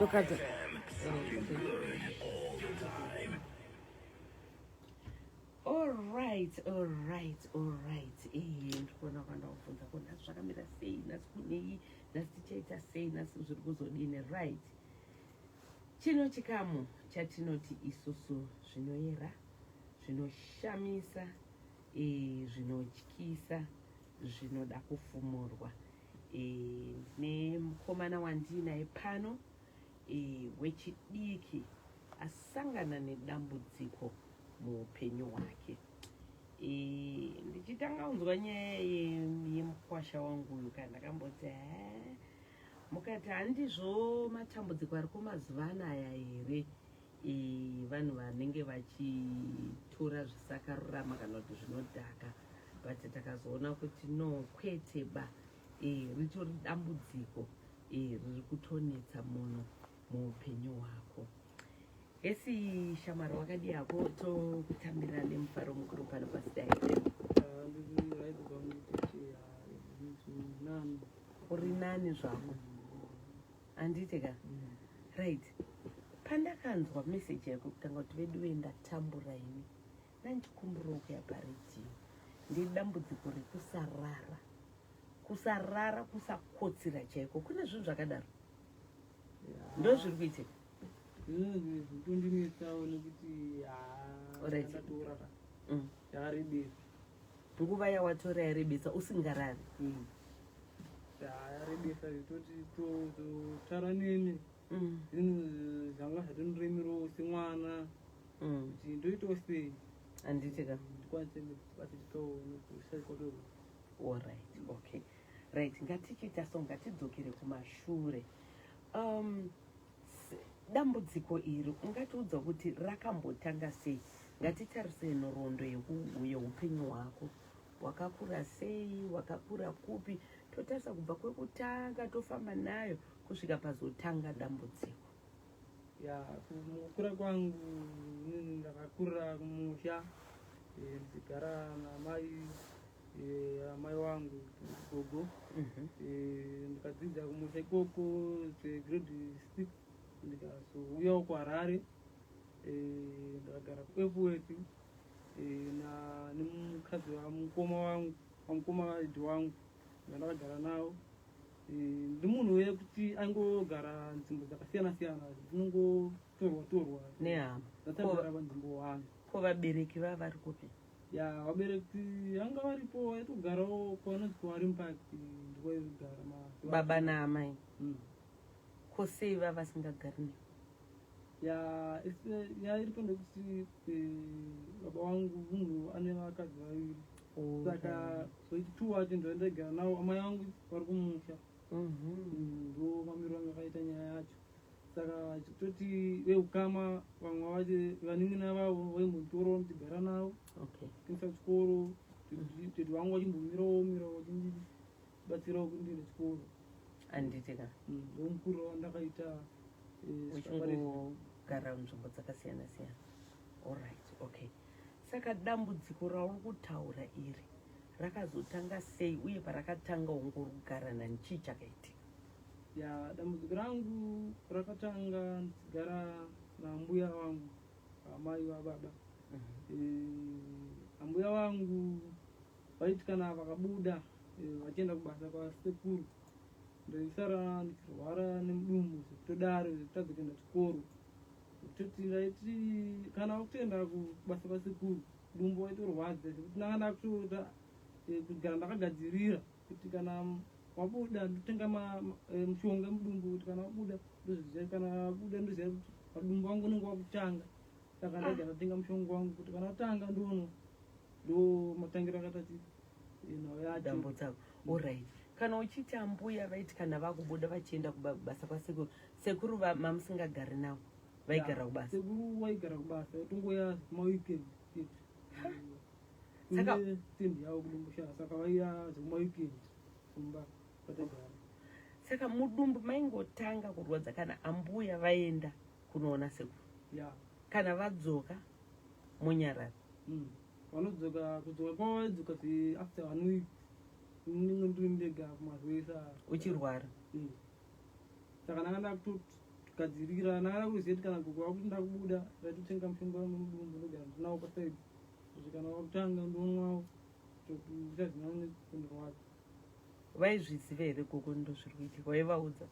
Dokata. All right. Ndikuona kwanda kuvunza kuti nhasi zvakamira sei, nhasi kunei, nhasi tichaita sei, nhasi zviri kuzodini. Right. Chino chikamu chatinoti isusu zvinoyera, zvinoshamisa, zvinotyisa, zvinoda kufumurwa. Nemukomana wandinaye pano wechidiki asangana nedambudziko muupenyu hwake. Ndichitanga kunzwa nyaya yemukwasha wangu uyu kana ndakamboti mukati handizvo matambudziko ari kumazuva anaya here, vanhu vanenge vachitora zvisakarurama kana kuti zvinodhaka, but takazoona kuti no, kwete ba, ritori dambudziko riri kutonetsa munhu muupenyu hwako. Esi shamwari wakadi yako tokutambira nemufaro mukuru pano pasidai. Uri nani zvako? Andite ka? Right. Pandakanzwa message yako kutanga kuti vedu vendatambura ini, nandichikumbura kuya paredhiyo. Ndidambudziko rekusarara, kusakotsira chaiko. Kuna zvinhu zvakadaro? Ndo zviri kuitika. Nguva yawatora yarebesa usingarari. Yarebesa zvitoti totara neni zvinhu zvanga zvatondiremirawo semwana kuti ndoitawo sei handitika ndikwanise batitoushaikotoro. Alright, okay. Right, ngatichita so ngatidzokere kumashure. Dambudziko iri ungatiudza kuti rakambotanga sei? Ngatitarise nhoroondo yeupenyu hwako. Wakakura sei? Wakakura kupi? Totarisa kubva kwekutanga tofamba nayo kusvika pazotanga dambudziko. Kukura kwangu ndakakura kumusha, ndigara namai wangu gogo. Ndikadzidza kumusha ikoko grade 6 ndikazouyawo kuHarare, ndakagara kuEfworth nemukadzi wamukomana wangu ndakagara nawo. Ndimunhu wekuti angogara nzvimbo dzakasiyana-siyana dzinongotorwa nehama. Ndatagara panzvimbo 1. Ko vabereki vari kupi? Vabereki vanga varipo, vaitogarawo kwavanonzi kuvaRimpaki, ndiko vaigara baba naamai. Ko sei vasingagari newe? Iripo ndekuti baba wangu munhu ane vakadzi vaviri, saka zoiti wacho ndoendaigara navo. Amai vangu vari kumusha, ndo mamiro anga akaita nyaya yacho. Saka chitoti veukama vamwe vacho vanin'ina vavo vaimbotorawo tigara navo, kuisa chikoro, kuti vangu vachimbomirawo vachindibatsirawo kuti ndiende chikoro. Handitika ndomukuru wandakaita uchingogara nzvimbo dzakasiyana-siyana. Alright, okay. Saka dambudziko rauri kutaura iri rakazotanga sei uye parakatanga ungori kugara nani, chii chakaitika? Dambudziko rangu rakatanga ndigara nambuya wangu, amai vababa. Ambuya wangu vaiti kana vakabuda vachienda kubasa kwasekuru, ndoisara ndichirwara nemudumbu zvekutodaro zvekutadza kuenda chikoro. Kutoti ndaiti kana kutoenda kubasa kwasekuru dumbu waitorwadza zvekuti ndanga ndakutota kugara ndakagadzirira kuti kana wabuda ndotenga mushonga mudumbu, kuti kana wabuda ndoziva, kana wabuda ndoziva kuti padumbu wangu unenge wakutanga. Saka ndagara ndatenga mushonga wangu kuti kana watanga ndo matangira akatati nhau yacho. Dambo dzako. Alright. Kana uchiti ambuya vaiti kana vakubuda vachienda kubasa kwasekuru, sekuru mamusingagari navo vaigara kubasa? Sekuru vaigara kubasa, vatongoya kumaweekend. Saka tendi yavo kudumbusha, saka vaiya zvekumaweekend kumba kwatagara. Saka mudumbu maingotanga kurwadza kana ambuya vaenda kunoona sekuru? Kana vadzoka munyarara? Vanodzoka, kudzoka kwavo vaidzoka after 1 week. Ndinge ndiri ndega kumazvesa uchirwara. Saka ndanga ndakutoti kugadzirira nara kuziva kuti kana gogo wakuti ndakubuda ndatotenga mushonga wemudumbu ndogara ndinawo pasaidi kuti kana wakutanga ndomwawo uchazvinane kundorwadza. Vaizviziva here gogo ndozviri kuitika? Waivaudza?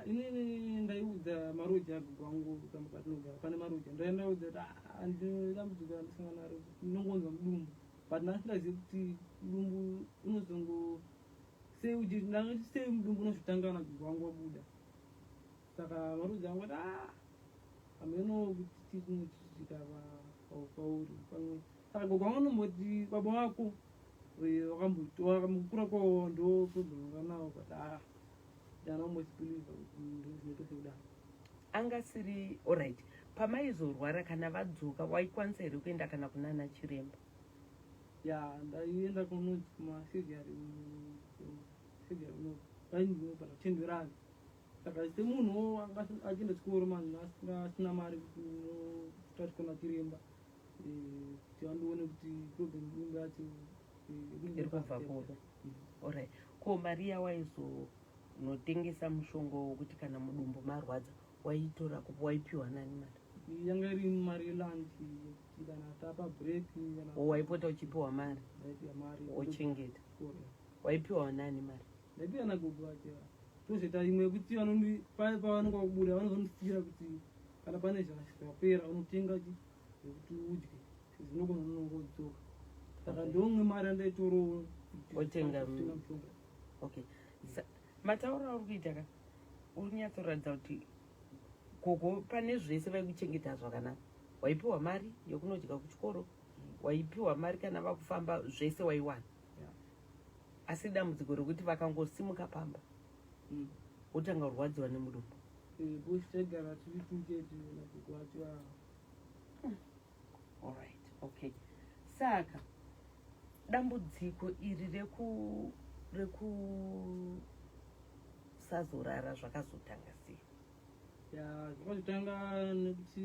Inini ndaiudza maroja agogo wangu kamba kwatinogara pane maroja ndaendaudza kuti ndinodambudziko randisangana naro ndinongonzwa mudumbu but ndasingazivi kuti mudumbu unozongo sei mudumbu unozvitanga kana gogo wangu wabuda. Saka maroja angu ati hameno kuti chinochitika pauri pamwe. Saka gogo wangu anomboti baba wako wakamukura kwawo ndo problem nganawo kuti ndanombosipiliva kuti ndinoita sekudaro. Angasiri alright. Pamaizorwara kana vadzoka waikwanisa here kuenda kana kunana chiremba? Ya ndaienda kunonzi kumasejari painopata kutendwerana. Saka semunhu achienda chikoro manhu asina mari kuti unotariswa chiremba kuti vandoone kuti problem inenge yacho iri kubva kudo. Alright. Ko mari yawaizonotengesa mushonga wokuti kana mudumbu marwadza waitora kupo waipiwa nani mari? Yanga iri mari yelanchi kana tapa break kana waipota uchipiwa mari ochengeta? Waipiwa nani mari? Ndaipiwa nagogo wacho. Tozoita imwe yekuti pavanonga kubuda vanozondisira kuti kana pane zvakapera unotenga kuti udye zvinogona nongodzoka. Saka ndomwe mari andaitorowo otenga mushonga. Okay. Matauro auri kuita ka uri kunyatsoratidza kuti gogo pane zvese vaikuchengeta zvakanaka. Waipiwa mari yokunodya kuchikoro, waipiwa mari kana vakufamba, zvese waiwana. Asi dambudziko rekuti vakangosimuka pamba wotanga kurwadziwa nemudumbu. Bositagara tiri tuchete nagogo wacho. Alright, okay. Saka dambudziko iri rekusazorara zvakazotanga sei? Zvakazotanga nekuti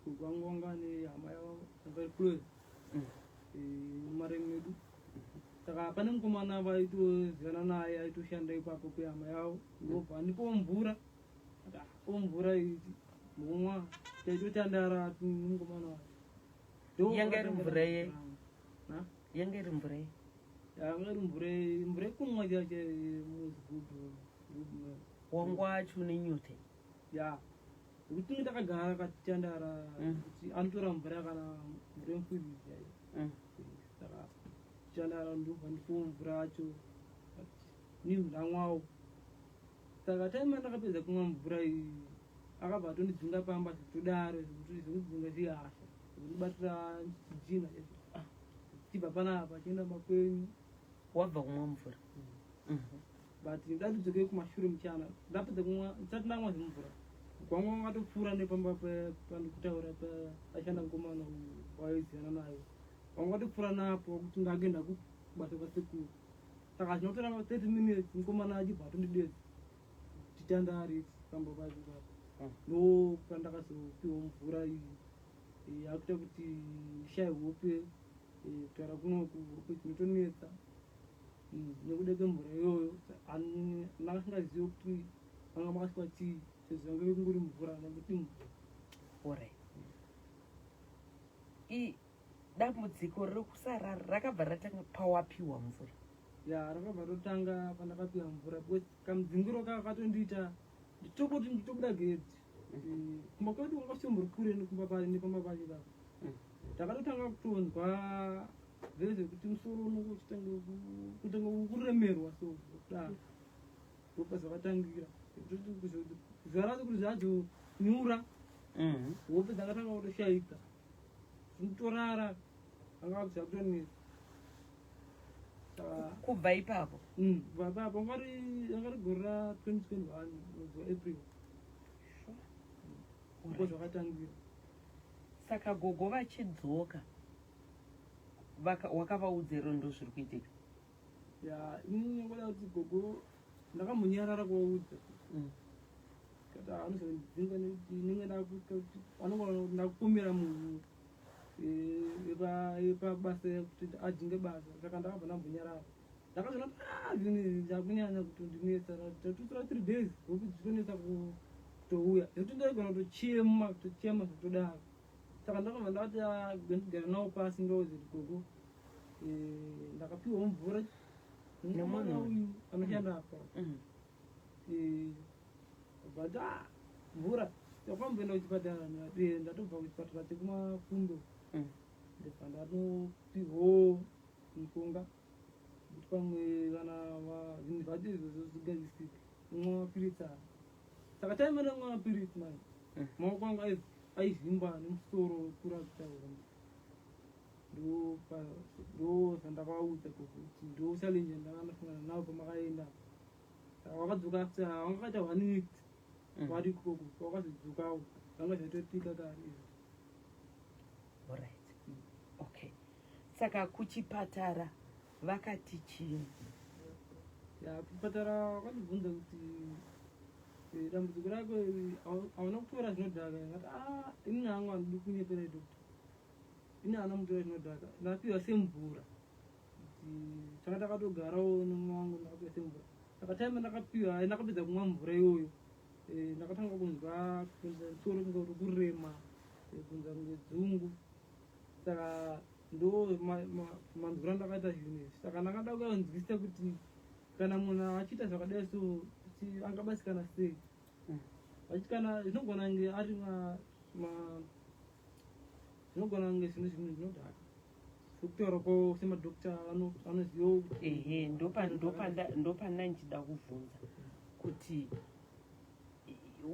gogo wangu wanga nehama yavo anga iri close mumare medu. Saka pane mukomana vaitozivana naye aitoshanda ipapo kwehama yavo. Ndobva ndipo mvura idzi momwa taitotandara mukomana wacho. Yanga iri mvura ye? Yanga iri mvura ye? Yanga iri mvura yekunwa chache muzigubhu. Wangu wacho nenyute? Ya kuti tinge takagara katitandara kuti anotora mvura kana mvura yemufurizi chaiyo. Saka titandara ndobva ndipuwa mvura yacho ninhu ndamwawo. Saka taima ndakapedza kumwa mvura iyi akabva atondidzinga pamba zvitodaro zvekudzinga zvihasha zvindibatira chijina chibva panapa chienda makwenyu. Wabva kumwa mvura? But ndatidzokei kumashure muchana ndapedza kumwa ndisati ndamwa zvemvura gwamwa wangatopfuura nepamba pandikutaura paashanda mukomana waizivana nayo wangatopfuura napo kuti ndagenda kubasa kwasekuru. Saka zvinotora 30 minutes mukomana achibva atondidedza titandari pamba pacho papo ndo pandakazopiwa mvura iyi yakuita kuti ndishaye hope kutaura kunoku hope dzinotonetsa nekuda kwemvura iyoyo. Ndasingazivi kuti vanga makaswa chii sezvo vanga kungori mvura nekuti mvura. Alright. Dambudziko rekusara rakabva ratanga pawapiwa mvura? Ya rakabva rotanga pandakapiwa mvura because kamudzingiro kakatondiita nditokoti nditobuda gedzi kumba kwedu kwakashombo kure nepamba pacho ipapo. Takatotanga kutonzwa zvezvekuti musoro unenge uchitanga kuremerwa so kudaro ndopa zvakatangira zuva racho kuti zvazonyura hope dzakatanga kutoshayika zvinotorara anga kuziva kutonesa. Kubva ipapo? Kubva ipapo anga gore ra 2021 mwedzi waApril ndipo zvakatangira. Saka gogo vachidzoka wakavaudza rondo zviri kuitika? Ya inini ngoda kuti gogo ndakambonyarara kuvaudza kuti anozondidzinga nekuti inenge anonga ndakumira munhu yepabasa kuti ajinge basa. Saka ndakabva ndambonyarara ndakazona zvinhu zvakunyanya kutondinetsa tatutora 3 days hope dzitonetsa kutouya nekuti ndaigona kutochema zvotodaro. Saka ndakabva ndakati ndigare nawo pasi ndoziti gogo ndakapiwa mvura nemwana uyu anoshanda apa but mvura yakwamboenda kuchipatara ndatobva kuchipatara chekumapundo ndibva ndanopiwawo mushonga kuti pamwe kana zvinhu zvacho izvozvo zvigarisike umwe mapiritsi aya. Saka taimene umwe mapiritsi mani maoko angu aizvimba nemusoro kurakutaura ndo zvandakaudza kuti ndo challenge ndakandosangana nawo pamakaenda. Saka wakadzoka after wangakaita 1 week vari ikoko wakazodzokawo zvanga zvaitotika kare izvo. Alright. Okay. Saka kuchipatara vakati chii? Kuchipatara wakandibvunza kuti dambudziko rako hauna kutora zvinodhaka. Ngati ini hangu handidi kunyepera dokta, ini hana mutora zvinodhaka. Ndapiwa semvura kuti changa takatogarawo nomwe wangu ndakapiwa semvura. Saka taime ndakapiwa ndakapedza kumwa mvura iyoyo ndakatanga kunzwa soro kunge kurema kunza kunge dzungu. Saka ndo manzwira ndakaita zvinhu. Saka ndakada kunzwisisa kuti kana munhu achiita zvakadai so angabatsirana sei. Vachikana zvinogona kunge ari zvinogona kunge zvinhu zvinodhaka sokutaura kwavo semadokta anozivawo kuti ndopanda ndichida kubvunza kuti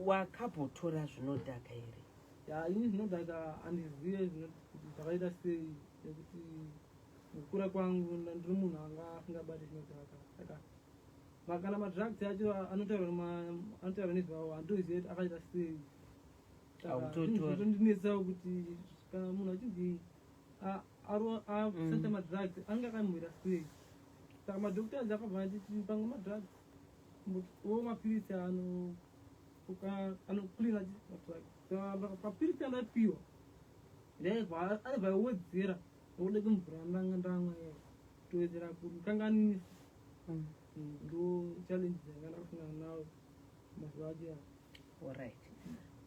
wakabhotora zvinodhaka here? Ini zvinodhaka handizive zvakaita sei nekuti mukura kwangu ndiri munhu anga asingabati zvinodhaka. Saka kana madrugs acho anotaura nezvavo handozive kuti akaita sei. Zvotondinetsawo kuti kana munhu achinzi asata madrugs ange akamira sei. Saka madokta akabva anditi pamwe madrugs wo mapiritsi anokulira madrugs. Mapiritsi andapiwa anobva awedzera ode kumvura ndamwa toedzera kukanganisa. Ndo challenge dzandakasangana nawo mazuva acho. Alright.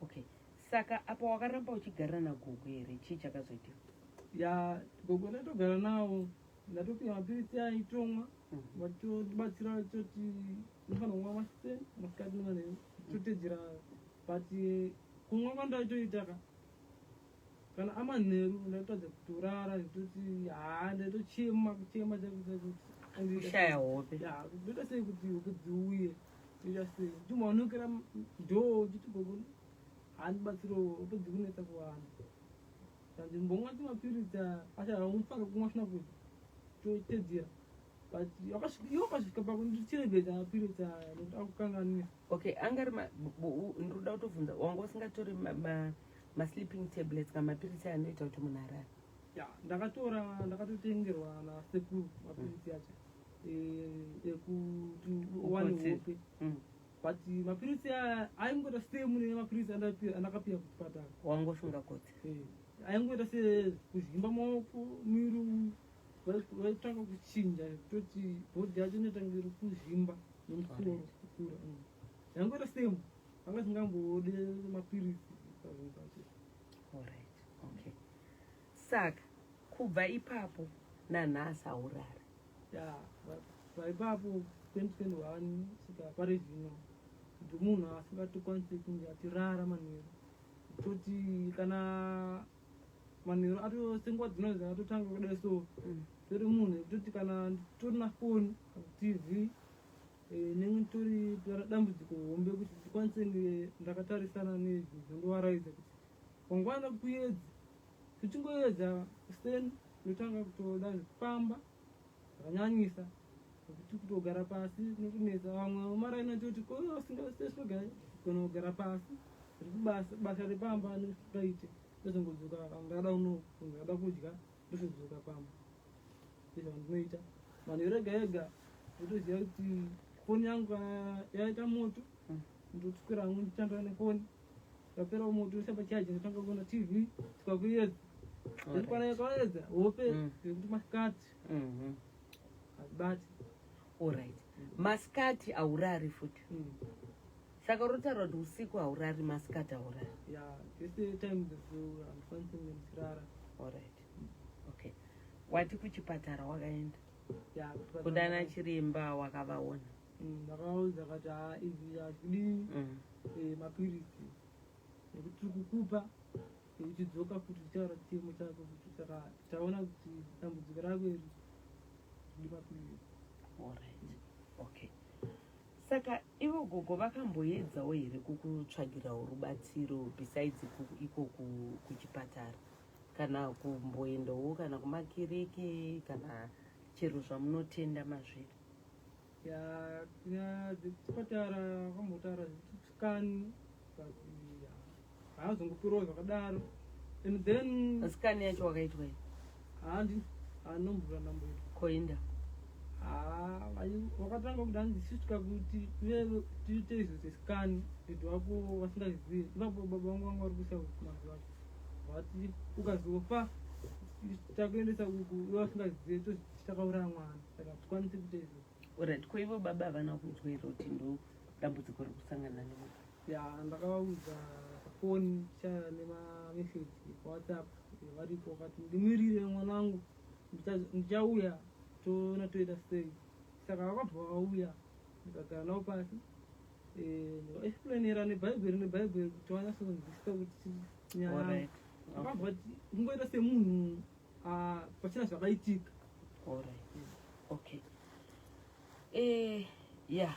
Okay. Saka apa wakaramba uchigara nagogo here, chii chakazoitika? Gogo ndatogara nawo ndatopiwa mapiritsi aitomwa vachodibatsira choti ndofana kumwa maseni masikati nemanheru totedzera. But kumwa kwandaitoita kana amanheru ndaitadza kutorara nditoti ndaitochema kushaya hope. Ndoita sei kuti hope dziuye. Ndoita sei ndimaonekera ndo chiti gogo handibatsirawo hope dzikunetsa kuwana. Ndimbomwa timapiritsi achaaunofana kumwa zvina kuti totedzera. But iwo kasvika pakundicherevhedza mapiritsi aya nekuti akukanganisa. Okay, angari ndoda kutobvunza wanga usingatori ma-sleeping tablets kana mapiritsi anoita kuti munhu arare? Ndakatotengerwa nasekuru mapiritsi acho ekuti uwane hope. But mapiritsi aya aingoita same nemapiritsi andakapiwa kuchipatara. Wangoshunga koti? Aingoita sekuzvimba maoko, miri vaitanga kuchinja kutoti bhodhi yacho inoitanga iri kuzvimba nemusoro kukura. Aingoita same anga singambode mapiritsi pazvinhu zvacho. Alright. Okay. Saka kubva ipapo nanhasi aurara? Kubva ipapo 2021 kusvika pari zvino ndomunhu asingatokwanisi kunge achirara manheru. Toti kana manheru atosenguva dzinozi atotanga kudai so tori munhu toti kana torina foni kana TV nenge tori dambudziko hombe kuti ndikwanise nge ndakatarisana nezvondovaraidza kuti wangwana kuedza tichingoedza kuseni ndotanga kutoda zvekufamba zvakanyanyisa kuti kutogara pasi nokunetsa. Vamwe maraina toti kosingaseswega kugona kugara pasi basa repamba nekaite ndozongodzoka ndakada ndakada kudya ndozodzoka pamba. Ndizvandinoita manheru ega ega. Ndotoziva kuti foni yangu kana yaita moto ndotoswera hangu ndichitandara nefoni. Yapera moto sapa chaji ndotanga kuona TV tikakuedza ndikwana yakaedza hope yekuti masikati hazibati. Alright. Masikati aurari futi? saka rotaura kuti usiku haurari, masikati haurari. ya tese time dzeso handikwanisi kunge ndichirara. Alright. Okay. Wati kuchipatara wakaenda ya kudana chiremba wakavaona? ndakavaudza kati izvi hazvidi mapirisi nekuti tiri kukupa uchidzoka kuti tichaura chitemo chako kuti saka tichaona kuti dambudziko rako iri zvidi mapirisi. Alright. Okay. Saka ivo gogo vakamboedzawo here kukutsvagirawo rubatsiro besides iko kuchipatara, kana kumboendawo kana kumakiriki kana chero zvamunotenda mazviri? ya nyaya dzekuchipatara vakambotaura zvisikani haazongopirawo zvakadaro and then sikani yacho wakaitwa nombura ndamboita koenda wakatanga kuda ndisisvika kuti tiite izvo zesikani dhodha wako vasingazivi ipapo baba vangu vanga vari kuisa mazuva vati ukazofa takuendesa uku iwe vasingazivi totakauraya mwana saka tikwanise kuita izvo. Alright. Ko ivo baba havana kunzwira kuti ndo dambudziko rekusangana nemo? ya ndakavaudza foni nemameseji pawhatsapp varipo vakati ndimirire mwanangu ndichauya toona toita sei. Saka vakabva vauya ndikagara navo pasi ndikaexplainera nebhaibheri kuti vanyatsokunzwisisa kuti nyaya vakabva kuti kungoita semunhu pachina zvakaitika. Okay. Ya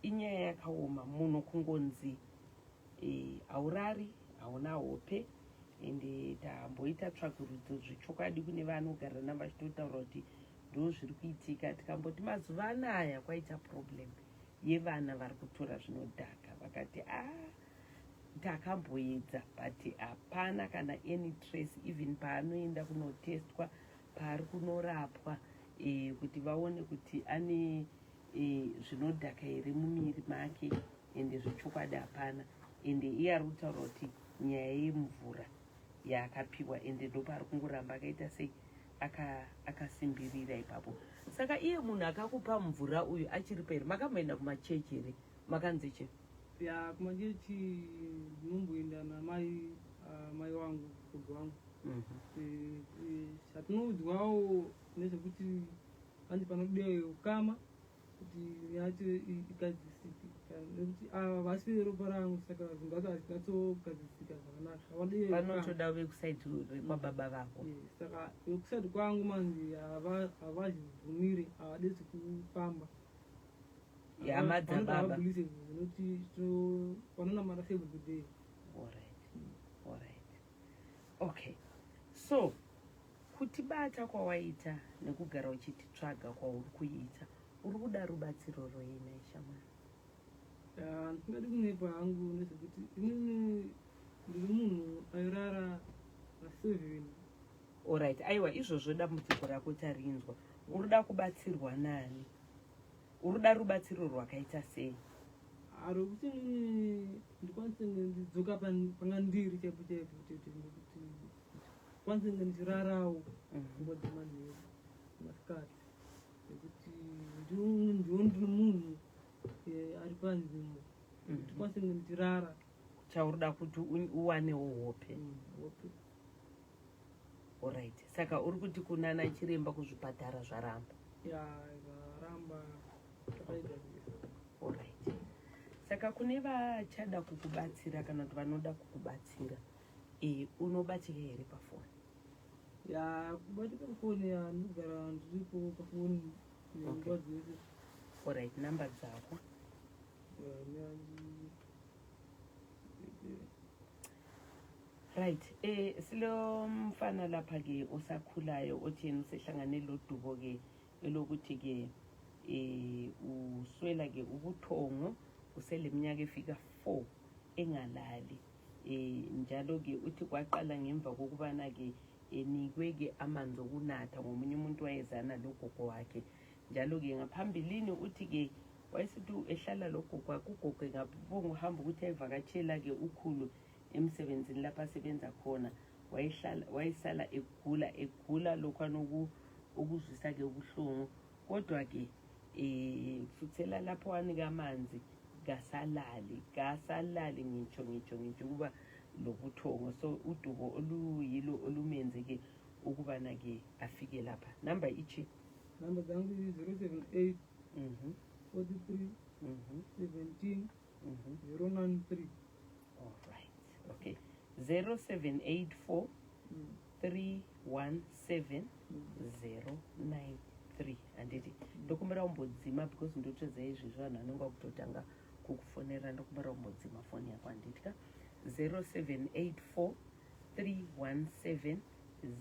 inyaya yakaoma munhu kungonzi haurari, hauna hope, ende tamboita tsvakurudzo zvechokwadi kune vanogara navachitotaura kuti ndo zviri kuitika. Tikamboti mazuva anaya kwaita problem yevana vari kutora zvinodhaka, vakati takamboedza but hapana kana any trace even paanoenda kunotestwa, paari kunorapwa kuti vaone kuti ane zvinodhaka here mumiri make, ende zvechokwadi hapana. Ende iye ari kutaura kuti nyaya yemvura yaakapihwa, ende ndopari kungoramba akaita sei akasimbirira ipapo. Saka iye munhu akakupa mvura uyu achiri peri, makamboenda kumachechi here? Makanzi chii? ya kumachechi ndinomboenda namai wangu kubva wangu. Zvatinoudzwawo nezvekuti hanzi panobuda ukama kuti yacho igadzisike, nekuti ava vasi ropa rangu, saka zvinhu zvacho hazvinyatsogadzisika zvakanaka. Vanotoda vekusaidi rekwababa vako. Saka vekusaidi kwangu manzi havazvibvumire, havadesi kufamba hama dzababa nekuti vanonamata every day. Alright. Okay. So kutibata kwawaita nekugara uchititsvaga kwauri kuita, uri kuda rubatsiro rwei naishamwari? Ndingadi kunepa hangu nezvekuti inini ndiri munhu airara na7. Alright. Aiwa, izvozvo dambudziko rako tarinzwa. Uri da kubatsirwa nani? Uri da rubatsiro rwakaita sei? Rwekuti ndikwanise ndidzoka panga ndiri chaipo kuti kwanise nge ndichirarawo nguva dzemanheru masikati, nekuti ndiwo ndiri munhu ari panzvimbo kuti kwanise nge ndichirara. Chauri da kuti uwanewo hope. Alright. Saka uri kuti kunana chiremba kuzvipatara zvaramba? Zvaramba zvakaita. Alright. Saka kune vachada kukubatsira kana kuti vanoda kukubatsira, unobatika here pafoni? Kubatika pafoni ndinogara ndiripo pafoni nguva dzese. Alright. Namba dzako? Right. Silo mfana lapha ke osakhulayo otheni usehlangane lodubo ke elokuthi ke uswela ke ubuthongo, useleminyaka efika 4 engalali. Njalo ke uthi kwaqala ngemva kokubana ke enikwe ke amanzi okunatha ngomunye umuntu wayezana logogo wakhe. Njalo ke ngaphambilini uthi ke wayesithi ehlala logogo wakhe, ugogo ngapho uhamba ukuthi ayivakatshela ke ukhulu emsebenzini lapha asebenza khona, wayesala egula lokhwana okuzwisa ke ubuhlungu. Kodwa ke futhela lapho wanika amanzi gasalali ngitsho kuba lobuthongo. So udubo oluyilo olumenzeke ukubana-ke afike lapha. Number ichi namba zangu 078 43 17 093. All right. Okay. 0784 317 093. Anditi ndokumbira umbodzima because ndotodza izvizvo vanhu vanonga kutotanga kukufonera. Ndokumbira umbodzima foni yako anditi ka 0784 317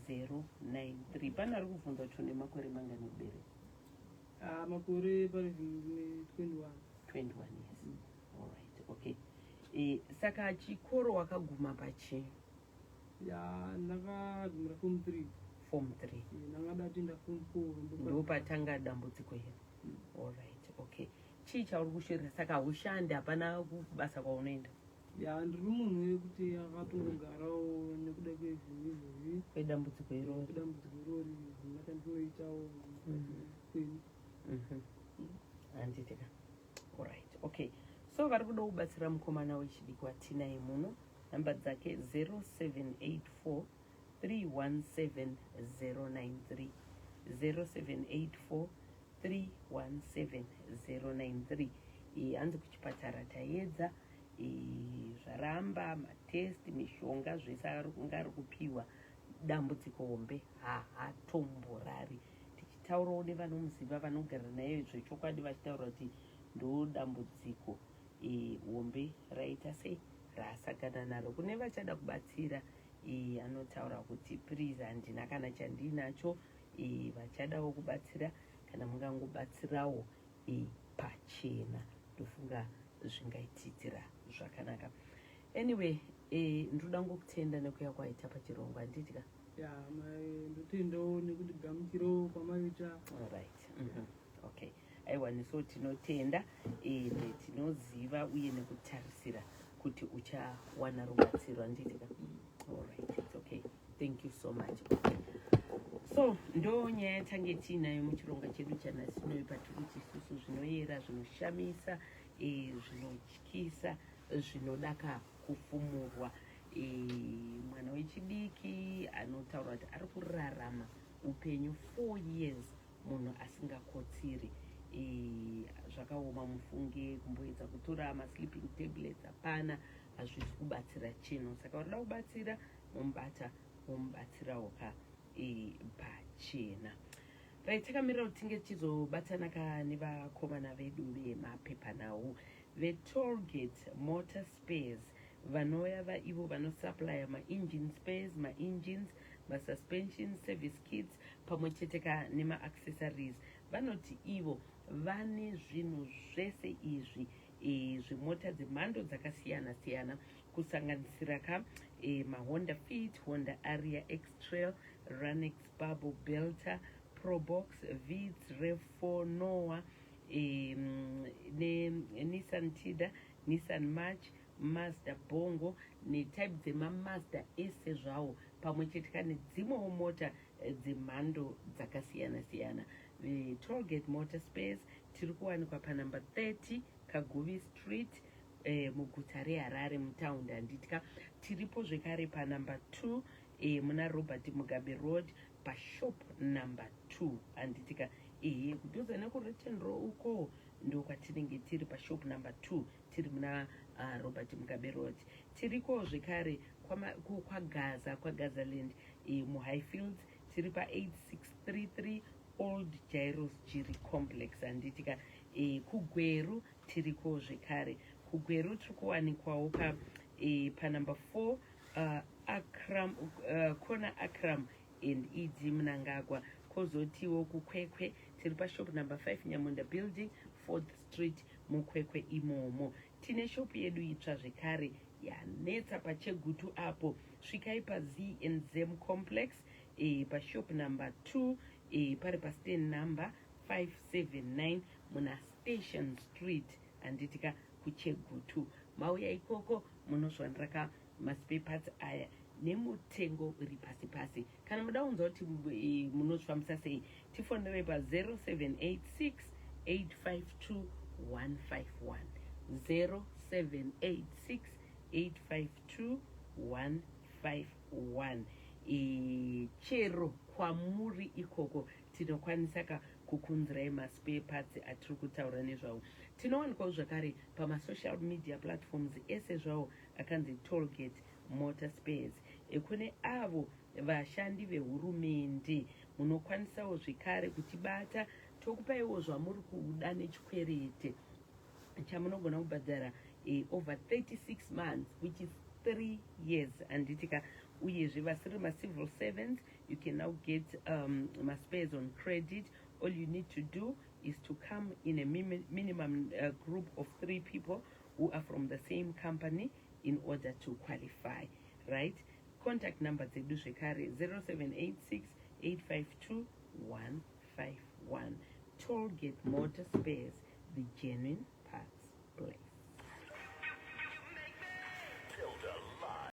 093. Pana ari kubvunza kuti une makore mangani mubereki? Makore pari 21. 21 years. All right. Okay. Saka chikoro wakaguma pachi? Ndakagumira form 3. Form 3. Ndangada kuenda form 4. Ndo patanga dambudziko here. All right. Okay. Chii chauri kushorera? Saka haushandi, hapana kubasa kwaunoenda? Ndiri munhu wekuti akatongogarawo nekuda kwezvizvi kwedambudziko iroro. Ndinoitawo kwenu. Handitika. All right. Okay. So vari kuda kubatsira mukomana wechidiki watinaye muno. Namba dzake 0784 317 093. 0784 317 093. Hanzi kuchipatara taedza zvaramba matesti mishonga zvese ari kupiwa. Dambudziko hombe haatomborari. Tichitaurawo nevanomuziva vanogara naye zvechokwadi vachitaura kuti ndo dambudziko hombe raita sei raasagana naro. Kune vachada kubatsira anotaura kuti please handina kana chandinacho. Vachadawo kubatsira kana mungangobatsirawo pachena, ndofunga zvingaitiitira zvakanaka. Anyway, ndoda ngokutenda nekuya kwaita pachirongwa handiti ka? Ndotendawo nekuti gamuchiro kwamaita. All right. Okay. Aiwa, neso tinotenda tinoziva uye nekutarisira kuti uchawana rubatsiro handiti ka? All right. It's okay. Thank you so much. So ndo nyaya yatange tiinayo muchirongwa chedu chanasinoipa tikuti isusu zvinoyera, zvinoshamisa, zvinotyisa, zvinodaka kufumurwa. Mwana wechidiki anotaura kuti ari kurarama upenyu 4 years munhu asingakotsiri. Zvakaoma mufunge kumboedza kutora sleeping tablets, hapana, hazvisi kubatsira chino. Saka varida kubatsira momubatsirawo ka pachena. Right, takamirira kuti tinge tizobatsana nevakomana vedu vemapepanhau veTollgate Motor Spares, vanouya ivo vanosupply ma-engine spares, ma-engines, ma-suspension service kits pamwe cheteka nema-accessories. Vanoti ivo vane zvinhu zvese izvi zvemota dzemhando dzakasiyana-siyana kusanganisira ma-Honda Fit, Honda Aria X-Trail, Ranex Bubble Belter, Probox, Vitz, Rev4, Noah, Nissan Tida, Nissan March, Mazda Bongo, netype dzemamazda ese zvawo pamwe cheteka nedzimwewo mota dzemhando dzakasiyana-siyana. Tollgate Motor Spares tiri kuwanikwa panumber 30 Kaguvi Street muguta reHarare mutaundi handitika. Tiripo zvekare panumber 2 muna Robert Mugabe Road pashop number 2 handitika. Kudhuza nekuretendro uko ndo kwatinenge tiri pashop number 2 tiri muna Robert Mugabe Road. Tiriko zvekare kwagaza land muHighfields tiri pa 8633 Old Gyros Jiri Complex handitika. Kugweru tiriko zvekare. Kugweru tiri kuwanikwawo panumber 4 Akram Kona Akram and Idi Mnangagwa. Kozotiwo kukwekwe tiri pashop number 5 Nyamunda Building 4th Street mukwekwe imomo. Tine shop yedu itsva zvekare yanetsa paChegutu apo. Svikai paZM Complex pashop number 2 pari pastand number 579 muna Station Street handitika kuChegutu. Mauya ikoko munozwanira maspare parts aya nemutengo uri pasi. Kana muda kunzwa kuti munozvifambisa sei, tifonere pa 0786 852 151 0786 852 151. Chero kwamuri ikoko tinokwanisa kukunzirai maspare parts atiri kutaura nezvawo. Tinowanikwawo zvakare pamasocial media platforms ese zvawo akanzi Tollgate Motor Spares. Kune avo vashandi vehurumende munokwanisawo zvekare kutibata tokupaiwo zvamuri kuda nechikwerete chamunogona kubhadhara over 36 months, which is 3 years. Anditika uyezve vasiri civil servants, you can now get spares on credit. All you need to do is to come in a minimum group of 3 people who are from the same company in order to qualify, right? Contact number dzedu zvekare 0786 852 151. Tollgate Motor Spares, the genuine parts place.